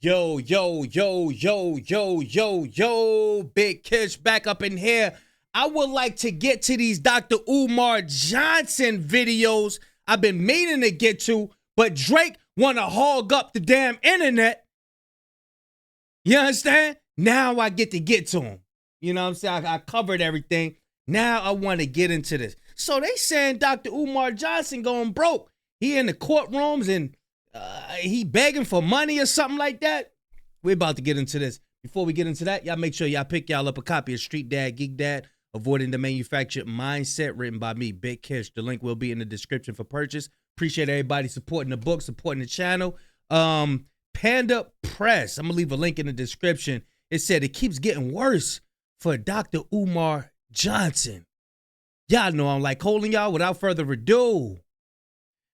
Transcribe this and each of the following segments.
Yo, yo, yo, yo, yo, yo, yo, Big Kish back up in here. I would like to get to these Dr. Umar Johnson videos I've been meaning to get to, but Drake want to hog up the damn internet. You understand? Now I get to him. You know what I'm saying? I covered everything. Now I want to get into this. So they saying Dr. Umar Johnson going broke. He in the courtrooms and he begging for money or something like that. We're about to get into this. Before we get into that, y'all make sure y'all pick y'all up a copy of Street Dad, Geek Dad, Avoiding the Manufactured Mindset, written by me, Big Kish. The link will be in the description for purchase. Appreciate everybody supporting the book, supporting the channel. Panda Press, I'm going to leave a link in the description. It said it keeps getting worse for Dr. Umar Johnson. Y'all know I'm like holding y'all. Without further ado,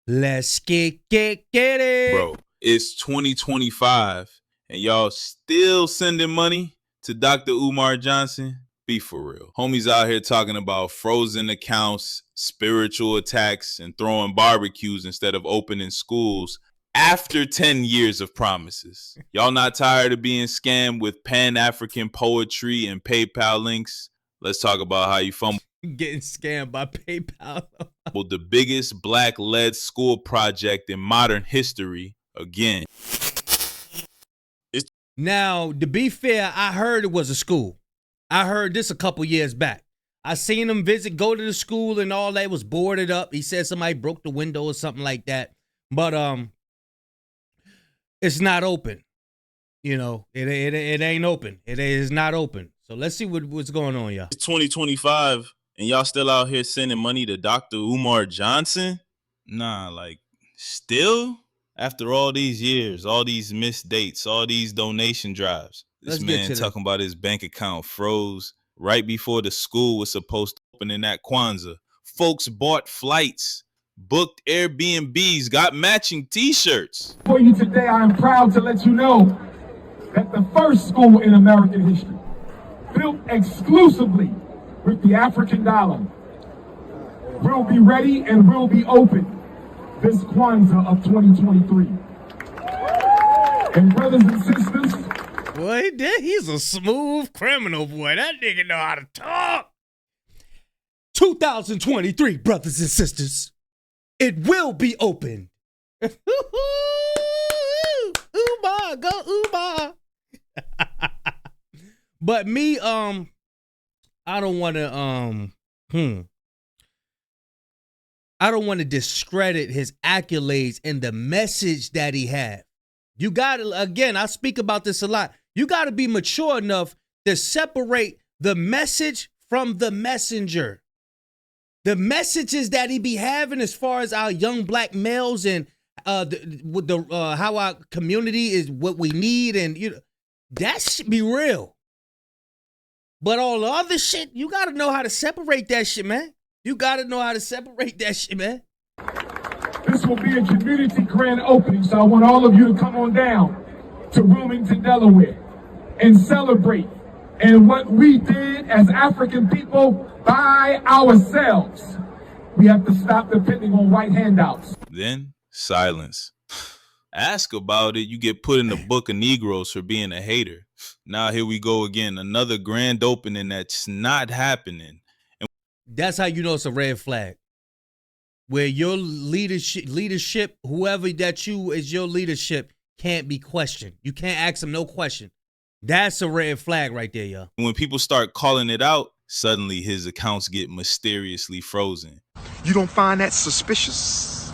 let's get it. Bro, it's 2025 and y'all still sending money to Dr. Umar Johnson? Be for real. Homies out here talking about frozen accounts, spiritual attacks, and throwing barbecues instead of opening schools after 10 years of promises. Y'all not tired of being scammed with Pan-African poetry and PayPal links? Let's talk about how you fumbled. Getting scammed by PayPal. The biggest black-led school project in modern history again. Now, to be fair, I heard it was a school. I heard this a couple years back. I seen him go to the school and all that. It was boarded up. He said somebody broke the window or something like that. But it's not open. You know, it ain't open. It is not open. So let's see what's going on, y'all. It's 2025 and y'all still out here sending money to Dr. Umar Johnson? Nah, like, still? After all these years, all these missed dates, all these donation drives, this man talking about his bank account froze right before the school was supposed to open in that Kwanzaa. Folks bought flights, booked Airbnbs, got matching t-shirts. For you today, I am proud to let you know that the first school in American history, built exclusively with the African dollar, will be ready and will be open this Kwanzaa of 2023. And brothers and sisters, boy, he's a smooth criminal, boy. That nigga know how to talk. 2023, brothers and sisters, it will be open. Umar, go Umar. But me, I don't want to, I don't want to discredit his accolades and the message that he had. You got to, again, I speak about this a lot. You got to be mature enough to separate the message from the messenger. The messages that he be having as far as our young black males and how our community is what we need, and you know, that should be real. But all the other shit, you got to know how to separate that shit, man. You got to know how to separate that shit, man. This will be a community grand opening, so I want all of you to come on down to Wilmington, Delaware, and celebrate. And what we did as African people by ourselves, we have to stop depending on white handouts. Then silence. Ask about it, you get put in the book of Negroes for being a hater. Now here we go again, another grand opening that's not happening. That's how you know it's a red flag. Where your leadership, whoever that you is your leadership, can't be questioned. You can't ask them no question. That's a red flag right there, y'all. When people start calling it out, suddenly his accounts get mysteriously frozen. You don't find that suspicious?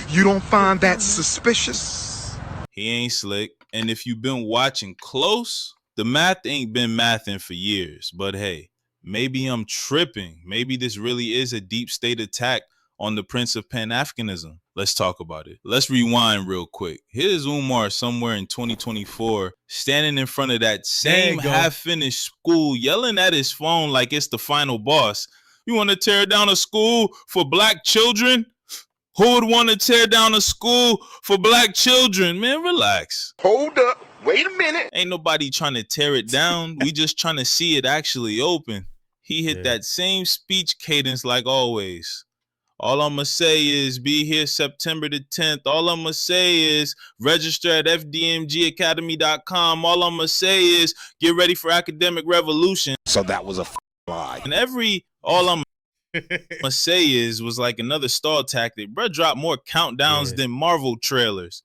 You don't find that suspicious? He ain't slick. And if you've been watching close, the math ain't been mathing for years. But hey, maybe I'm tripping. Maybe this really is a deep state attack on the Prince of Pan-Africanism. Let's talk about it. Let's rewind real quick. Here's Umar somewhere in 2024, standing in front of that same half-finished school, yelling at his phone like it's the final boss. You want to tear down a school for black children? Who would want to tear down a school for black children? Man, relax. Hold up. Wait a minute. Ain't nobody trying to tear it down. We just trying to see it actually open. He hit that same speech cadence like always. All I'm going to say is be here September the 10th. All I'm going to say is register at fdmgacademy.com. All I'm going to say is get ready for Academic Revolution. So that was a lie. And all I'm gonna say was like another stall tactic. Bruh dropped more countdowns than Marvel trailers.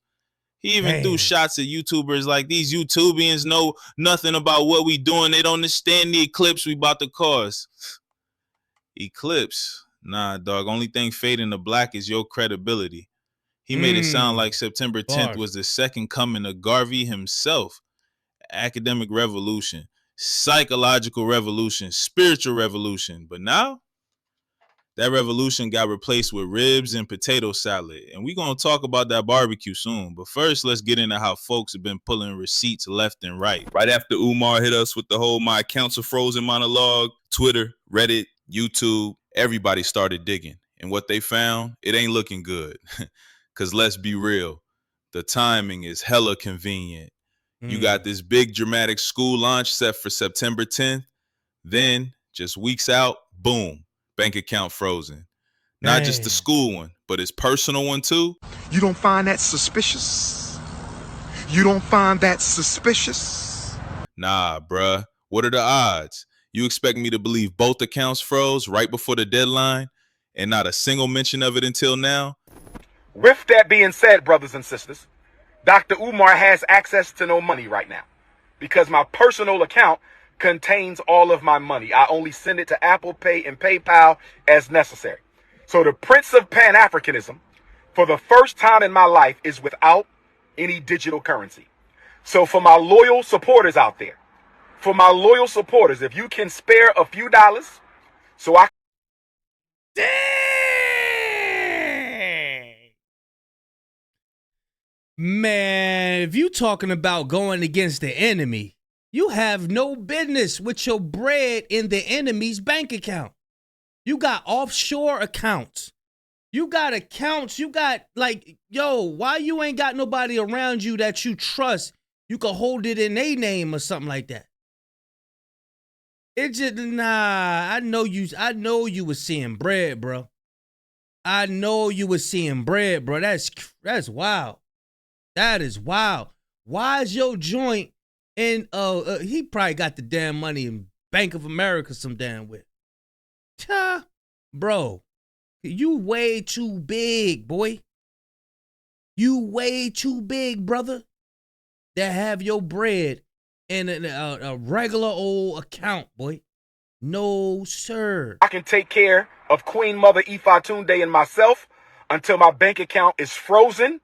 He even threw shots at YouTubers like these YouTubians know nothing about what we doing. They don't understand the eclipse we about to cause. Eclipse? Nah, dog. Only thing fading to black is your credibility. He made it sound like September 10th was the second coming of Garvey himself. Academic revolution, psychological revolution, spiritual revolution. But now, that revolution got replaced with ribs and potato salad. And we're going to talk about that barbecue soon. But first, let's get into how folks have been pulling receipts left and right. Right after Umar hit us with the whole "my accounts are frozen" monologue, Twitter, Reddit, YouTube, everybody started digging. And what they found, it ain't looking good. Because let's be real, the timing is hella convenient. You got this big dramatic school launch set for September 10th. Then, just weeks out, boom. Bank account frozen. Not just the school one, but his personal one too. You don't find that suspicious? You don't find that suspicious? Nah, bruh. What are the odds? You expect me to believe both accounts froze right before the deadline and not a single mention of it until now? With that being said, brothers and sisters, Dr. Umar has access to no money right now because my personal account contains all of my money. I only send it to Apple Pay and PayPal as necessary. So the Prince of Pan-Africanism, for the first time in my life, is without any digital currency. So for my loyal supporters out there, if you can spare a few dollars, so I... Dang! Man, if you talking about going against the enemy, you have no business with your bread in the enemy's bank account. You got offshore accounts. You got accounts. You got like, yo, why you ain't got nobody around you that you trust? You can hold it in their name or something like that. It just, I know you was seeing bread, bro. I know you was seeing bread, bro. That's wild. That is wild. Why is your joint and he probably got the damn money in Bank of America some damn with. Bro, you way too big, boy. You way too big, brother, to have your bread in a regular old account, boy. No, sir. I can take care of Queen Mother Ifatunde and myself until my bank account is frozen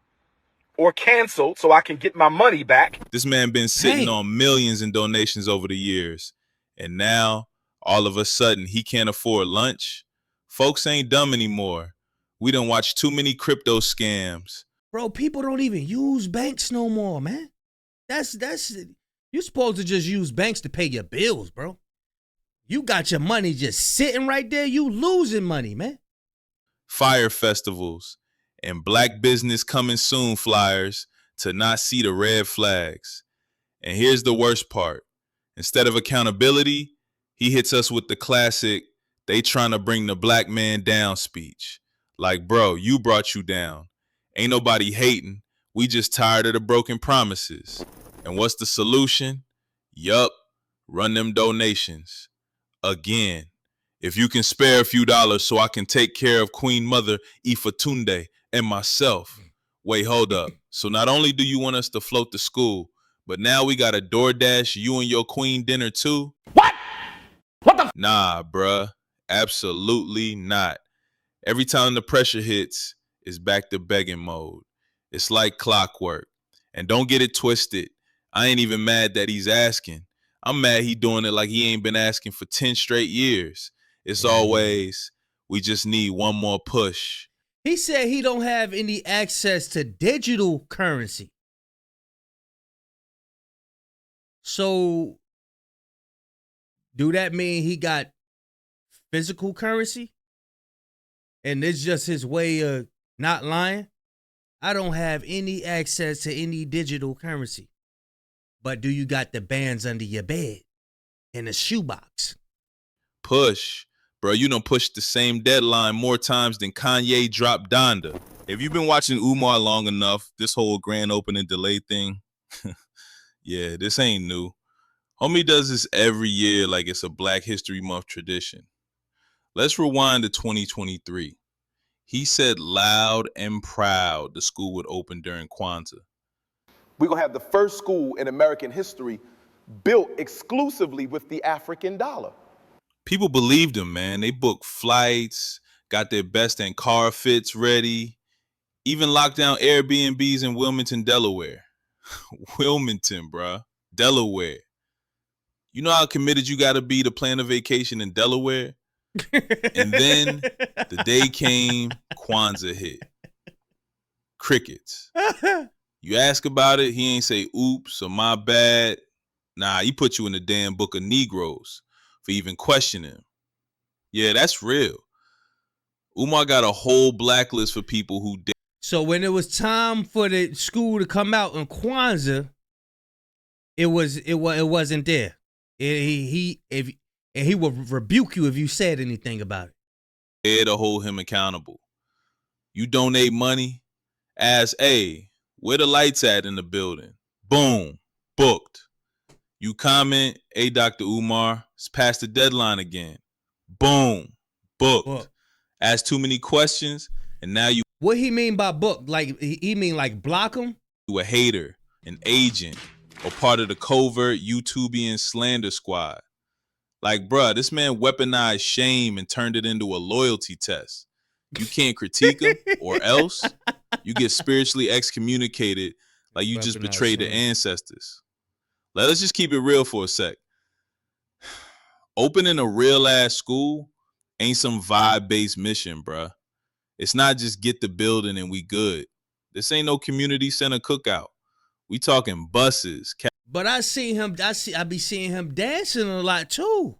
or canceled so I can get my money back. This man been sitting on millions in donations over the years. And now, all of a sudden, he can't afford lunch. Folks ain't dumb anymore. We done watched too many crypto scams. Bro, people don't even use banks no more, man. That's you're supposed to just use banks to pay your bills, bro. You got your money just sitting right there. You losing money, man. Fire festivals and Black Business Coming Soon flyers to not see the red flags. And here's the worst part. Instead of accountability, he hits us with the classic, they trying to bring the black man down speech. Like, bro, you brought you down. Ain't nobody hating. We just tired of the broken promises. And what's the solution? Yup, run them donations. Again. If you can spare a few dollars so I can take care of Queen Mother Ifatunde and myself. Wait, hold up. So not only do you want us to float the school, but now we got a DoorDash you and your queen dinner too? What? What the? Nah, bruh. Absolutely not. Every time the pressure hits, it's back to begging mode. It's like clockwork. And don't get it twisted. I ain't even mad that he's asking. I'm mad he doing it like he ain't been asking for 10 straight years. It's always, we just need one more push. He said he don't have any access to digital currency. So, do that mean he got physical currency? And it's just his way of not lying? I don't have any access to any digital currency. But do you got the bands under your bed in a shoebox? Push. Bro, you done pushed the same deadline more times than Kanye dropped Donda. If you've been watching Umar long enough, this whole grand opening delay thing, yeah, this ain't new. Homie does this every year like it's a Black History Month tradition. Let's rewind to 2023. He said loud and proud the school would open during Kwanzaa. We're going to have the first school in American history built exclusively with the African dollar. People believed him, man. They booked flights, got their best and car fits ready, even locked down Airbnbs in Wilmington, Delaware. Wilmington, bruh. Delaware. You know how committed you got to be to plan a vacation in Delaware? And then the day came, Kwanzaa hit. Crickets. You ask about it, he ain't say oops or my bad. Nah, he put you in the damn book of Negroes for even questioning him. Yeah, that's real. Umar got a whole blacklist for people who did. So when it was time for the school to come out in Kwanzaa, it wasn't there. He will rebuke you if you said anything about it. There to hold him accountable. You donate money, ask, hey, where the lights at in the building? Boom, booked. You comment, hey, Dr. Umar, it's past the deadline again. Boom, booked. Ask too many questions, and now you. What he mean by book? Like he mean like block him? You a hater, an agent, or part of the covert YouTubian slander squad. Like, bruh, this man weaponized shame and turned it into a loyalty test. You can't critique him, or else you get spiritually excommunicated like you just betrayed the ancestors. Let's just keep it real for a sec. Opening a real-ass school ain't some vibe-based mission, bruh. It's not just get the building and we good. This ain't no community center cookout. We talking buses. But I be seeing him dancing a lot too.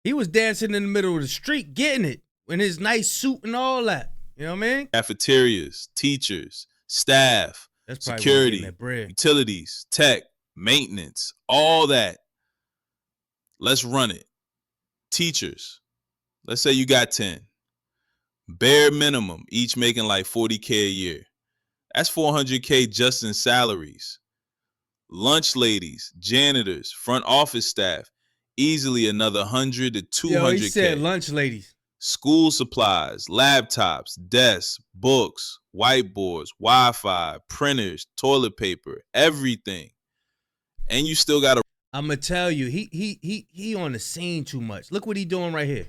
He was dancing in the middle of the street, getting it in his nice suit and all that. You know what I mean? Cafeterias, teachers, staff, security, utilities, tech, maintenance, all that. Let's run it. Teachers, let's say you got 10. Bare minimum, each making like $40K a year. That's $400K just in salaries. Lunch ladies, janitors, front office staff, easily another $100 to $200K. Yo, he said lunch ladies. School supplies, laptops, desks, books, whiteboards, Wi-Fi, printers, toilet paper, everything. And you still got to. I'm gonna tell you, he on the scene too much. Look what he doing right here.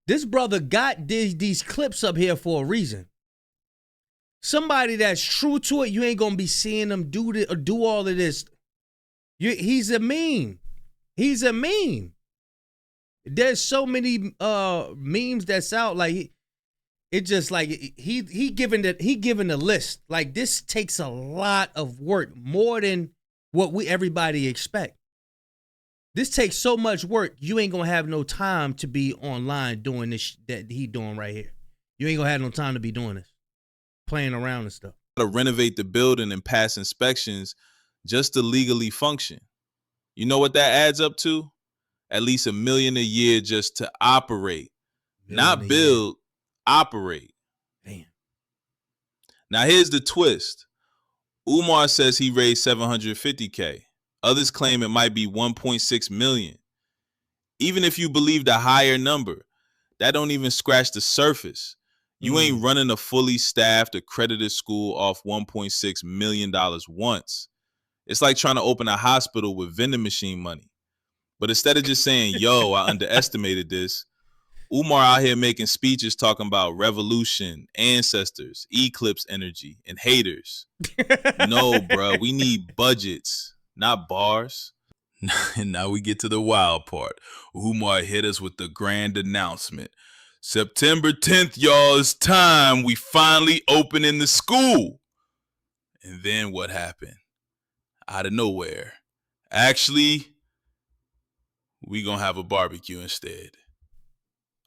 This brother got these clips up here for a reason. Somebody that's true to it, you ain't gonna be seeing them do this or do all of this. He's a meme. He's a meme. There's so many memes that's out. Like it just like he giving the list. Like this takes a lot of work, more than what everybody expect. This takes so much work. You ain't gonna have no time to be online doing this that he doing right here. You ain't gonna have no time to be doing this, playing around and stuff. To renovate the building and pass inspections just to legally function. You know what that adds up to? At least $1 million a year just to operate. Not build, operate. Damn. Now here's the twist. Umar says he raised $750K. Others claim it might be $1.6 million. Even if you believe the higher number, that don't even scratch the surface. You ain't running a fully staffed, accredited school off $1.6 million once. It's like trying to open a hospital with vending machine money. But instead of just saying, yo, I underestimated this, Umar out here making speeches talking about revolution, ancestors, eclipse energy, and haters. No, bro, we need budgets, not bars. And now we get to the wild part. Umar hit us with the grand announcement. September 10th, y'all, it's time. We finally opening the school. And then what happened? Out of nowhere. Actually, we gonna have a barbecue instead.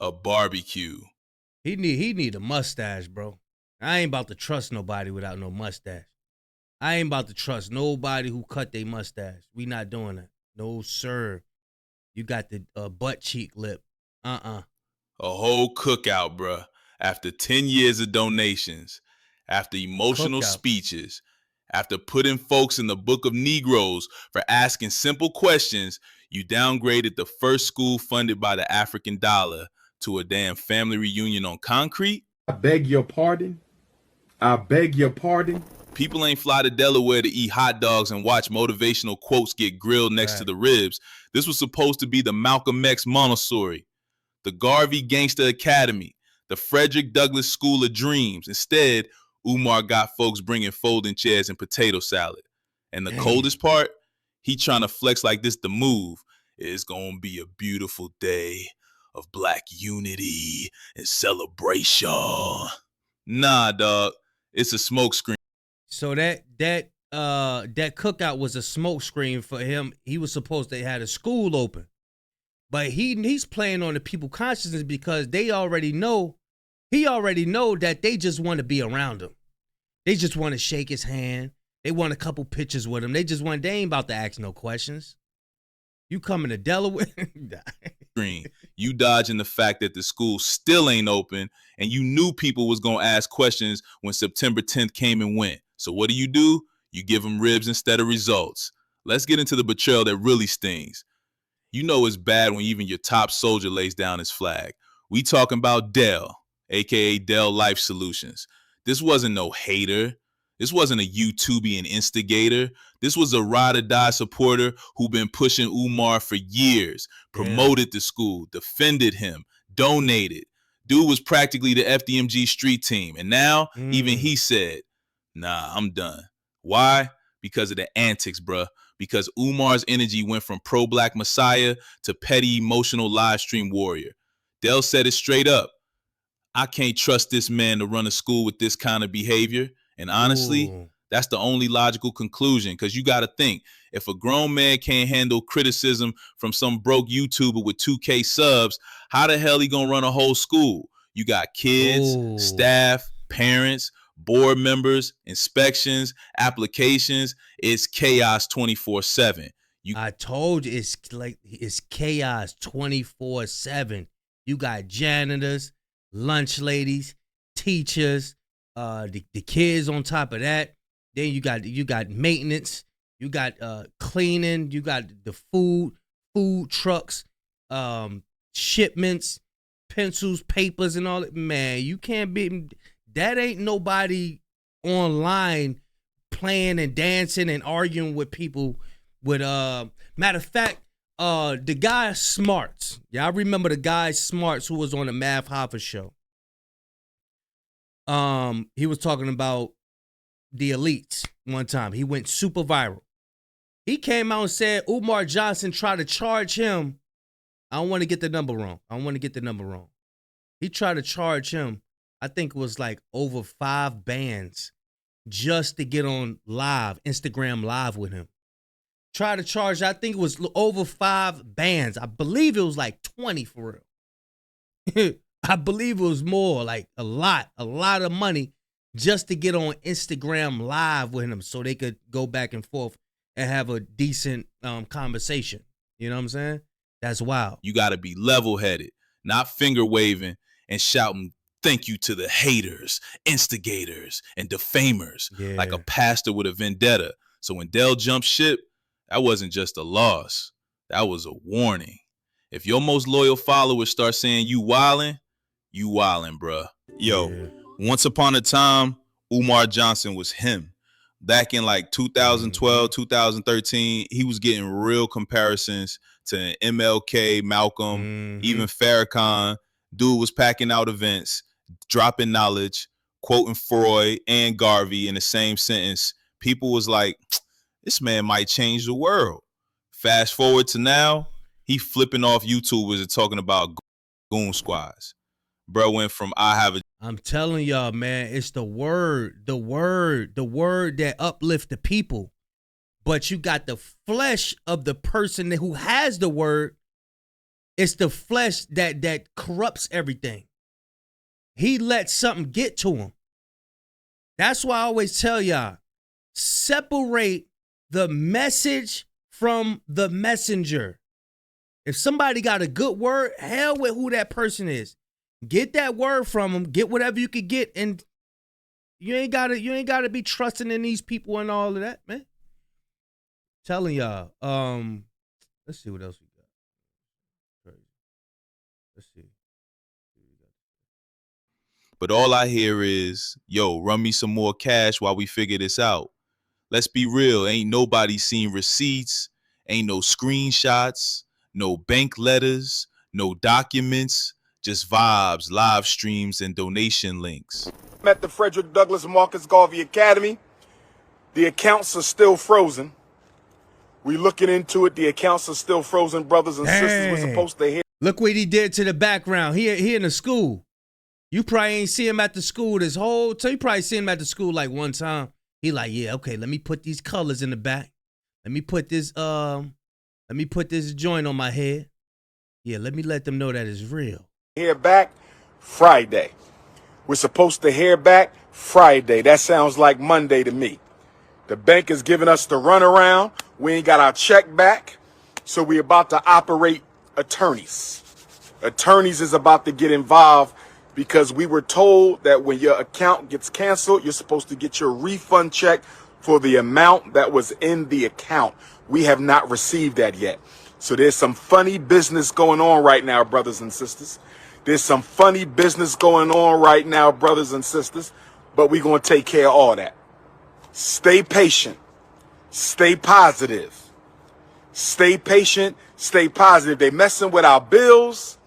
A barbecue. He need a mustache, bro. I ain't about to trust nobody without no mustache. I ain't about to trust nobody who cut their mustache. We not doing that. No, sir. You got the butt cheek lip. Uh-uh. A whole cookout, bruh. After 10 years of donations, after emotional Cookout. speeches, after putting folks in the book of Negroes for asking simple questions, you downgraded the first school funded by the African dollar to a damn family reunion on concrete? I beg your pardon. I beg your pardon. People ain't fly to Delaware to eat hot dogs and watch motivational quotes get grilled next to the ribs. This was supposed to be the Malcolm X Montessori, the Garvey Gangster Academy, the Frederick Douglass School of Dreams. Instead, Umar got folks bringing folding chairs and potato salad. And the coldest part, he trying to flex like this the move. It's going to be a beautiful day of black unity and celebration. Nah, dog. It's a smokescreen. So that cookout was a smoke screen for him. He was supposed to have a school open. But he's playing on the people consciousness because he already know that they just want to be around him. They just want to shake his hand. They want a couple pictures with him. They ain't about to ask no questions. You coming to Delaware? You dodging the fact that the school still ain't open, and you knew people was gonna ask questions when September 10th came and went. So what do? You give them ribs instead of results. Let's get into the betrayal that really stings. You know it's bad when even your top soldier lays down his flag. We talking about Dell, aka Dell Life Solutions. This wasn't no hater. This wasn't a YouTubian instigator. This was a ride or die supporter who been pushing Umar for years, promoted the school, defended him, donated. Dude was practically the FDMG street team. And now even he said, nah, I'm done. Why? Because of the antics, bruh. Because Umar's energy went from pro-black messiah to petty emotional live stream warrior. Dell said it straight up. I can't trust this man to run a school with this kind of behavior. And honestly, that's the only logical conclusion, because you got to think, if a grown man can't handle criticism from some broke YouTuber with 2K subs, how the hell he gonna run a whole school? You got kids, staff, parents, board members, inspections, applications. It's chaos 24/7. I told you it's chaos 24/7. You got janitors, lunch ladies, teachers, the kids on top of that. Then you got maintenance, you got cleaning, you got the food trucks, shipments, pencils, papers, and all that. Man, you can't be that. Ain't nobody online playing and dancing and arguing with people with matter of fact, the guy Smarts. Yeah, I remember the guy Smarts who was on the Math Hoffa show. He was talking about the elites one time. He went super viral. He came out and said Umar Johnson tried to charge him. I don't want to get the number wrong. He tried to charge him, I think it was like over 5 bands just to get on live, Instagram live with him. Tried to charge, I think it was over 5 bands. I believe it was like 20 for real. I believe it was more, like a lot of money just to get on Instagram live with him so they could go back and forth and have a decent conversation. You know what I'm saying? That's wild. You got to be level-headed, not finger waving and shouting thank you to the haters, instigators, and defamers like a pastor with a vendetta. So when Dell jumped ship, that wasn't just a loss. That was a warning. If your most loyal followers start saying you wildin', bruh. Yo, once upon a time, Umar Johnson was him. Back in like 2012, 2013, he was getting real comparisons to MLK, Malcolm, even Farrakhan. Dude was packing out events, dropping knowledge, quoting Freud and Garvey in the same sentence. People was like, this man might change the world. Fast forward to now, he flipping off YouTubers and talking about goon squads. Bro went from I'm telling y'all, man, it's the word that uplift the people. But you got the flesh of the person who has the word. It's the flesh that corrupts everything. He let something get to him. That's why I always tell y'all, separate the message from the messenger. If somebody got a good word, hell with who that person is. Get that word from them. Get whatever you could get, and you ain't gotta be trusting in these people and all of that, man. Telling y'all. Let's see what else we got. Let's see. But all I hear is, yo, run me some more cash while we figure this out. Let's be real. Ain't nobody seen receipts. Ain't no screenshots, no bank letters, no documents, just vibes, live streams, and donation links. I'm at the Frederick Douglass Marcus Garvey Academy. The accounts are still frozen. We looking into it. The accounts are still frozen, brothers and sisters. We're supposed to hear. Look what he did to the background. He in the school. You probably ain't see him at the school this whole time. You probably see him at the school like one time. He like, yeah, okay, let me put these colors in the back. Let me put this joint on my head. Yeah, let them know that it's real. Hear back Friday. We're supposed to hear back Friday. That sounds like Monday to me. The bank is giving us the runaround. We ain't got our check back. So we're about to operate attorneys. Attorneys is about to get involved because we were told that when your account gets canceled, you're supposed to get your refund check for the amount that was in the account. We have not received that yet. So there's some funny business going on right now, brothers and sisters. There's some funny business going on right now, brothers and sisters, but we're going to take care of all that. Stay patient. Stay positive. Stay patient. Stay positive. They messing with our bills.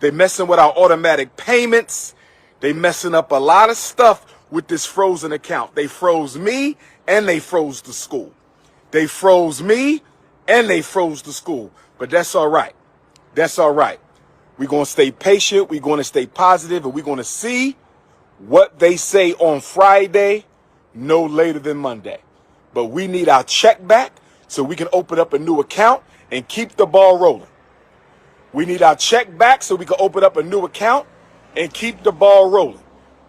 They messing with our automatic payments. They messing up a lot of stuff with this frozen account. They froze me and they froze the school. They froze me and they froze the school. But that's all right. That's all right. We're going to stay patient. We're going to stay positive, and we're going to see what they say on Friday, no later than Monday. But we need our check back so we can open up a new account and keep the ball rolling. We need our check back so we can open up a new account and keep the ball rolling.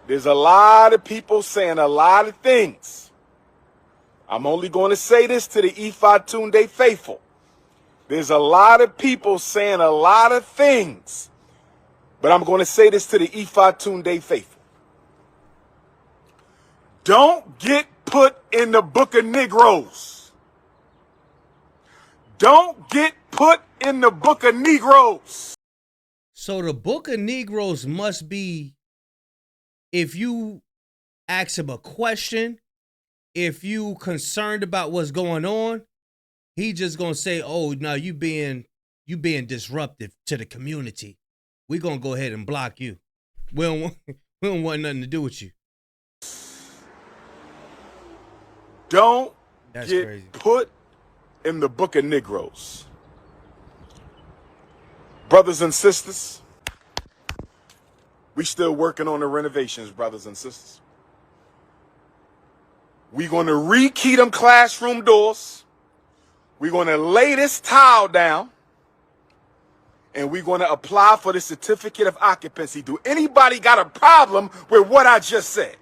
There's a lot of people saying a lot of things. I'm only going to say this to the Ifa Tunde faithful. There's a lot of people saying a lot of things, but I'm going to say this to the Ifa Tunde faithful. Don't get put in the book of Negroes. Don't get put in the book of Negroes. So the book of Negroes must be, if you ask him a question, if you concerned about what's going on, he just gonna say, "Oh, no, you being disruptive to the community. We're gonna go ahead and block you. We don't want nothing to do with you." That's get crazy. Put in the book of Negroes. Brothers and sisters, we still working on the renovations, brothers and sisters. We're going to rekey them classroom doors. We're going to lay this tile down. And we're going to apply for the certificate of occupancy. Do anybody got a problem with what I just said?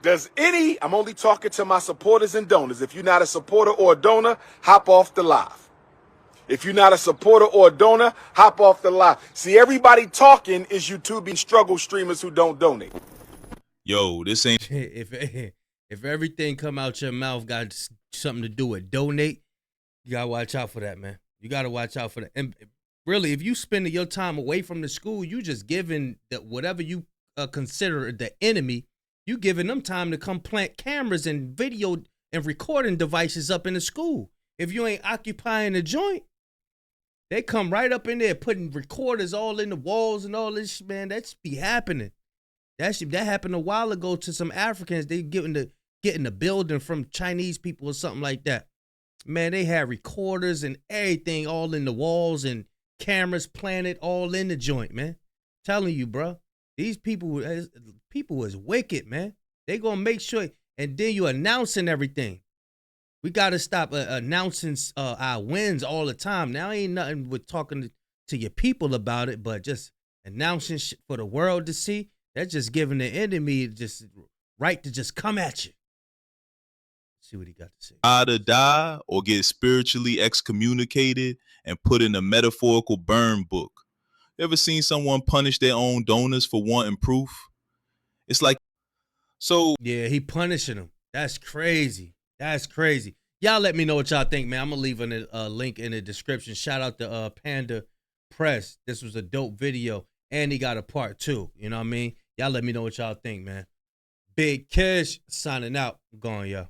I'm only talking to my supporters and donors. If you're not a supporter or a donor, hop off the live. If you're not a supporter or a donor, hop off the live. See, everybody talking is YouTubing struggle streamers who don't donate. Yo, this ain't. If everything come out your mouth got something to do with donate, you gotta watch out for that, man. You gotta watch out for that. And really, if you spending your time away from the school, you just giving whatever you consider the enemy. You giving them time to come plant cameras and video and recording devices up in the school. If you ain't occupying the joint, they come right up in there putting recorders all in the walls and all this, man. That should be happening. That happened a while ago to some Africans. They getting the building from Chinese people or something like that. Man, they had recorders and everything all in the walls and cameras planted all in the joint, man. Telling you, bro. These people is wicked, man. They gonna make sure, and then you announcing everything. We gotta stop announcing our wins all the time. Now ain't nothing with talking to your people about it, but just announcing shit for the world to see. That's just giving the enemy just right to just come at you. See what he got to say. Either die or get spiritually excommunicated and put in a metaphorical burn book. You ever seen someone punish their own donors for wanting proof? It's like, so Yeah, he punishing him. That's crazy. That's crazy. Y'all let me know what y'all think, man. I'm going to leave a link in the description. Shout out to Panda Press. This was a dope video, and he got a part 2. You know what I mean? Y'all let me know what y'all think, man. Big Kish signing out. I'm going, y'all.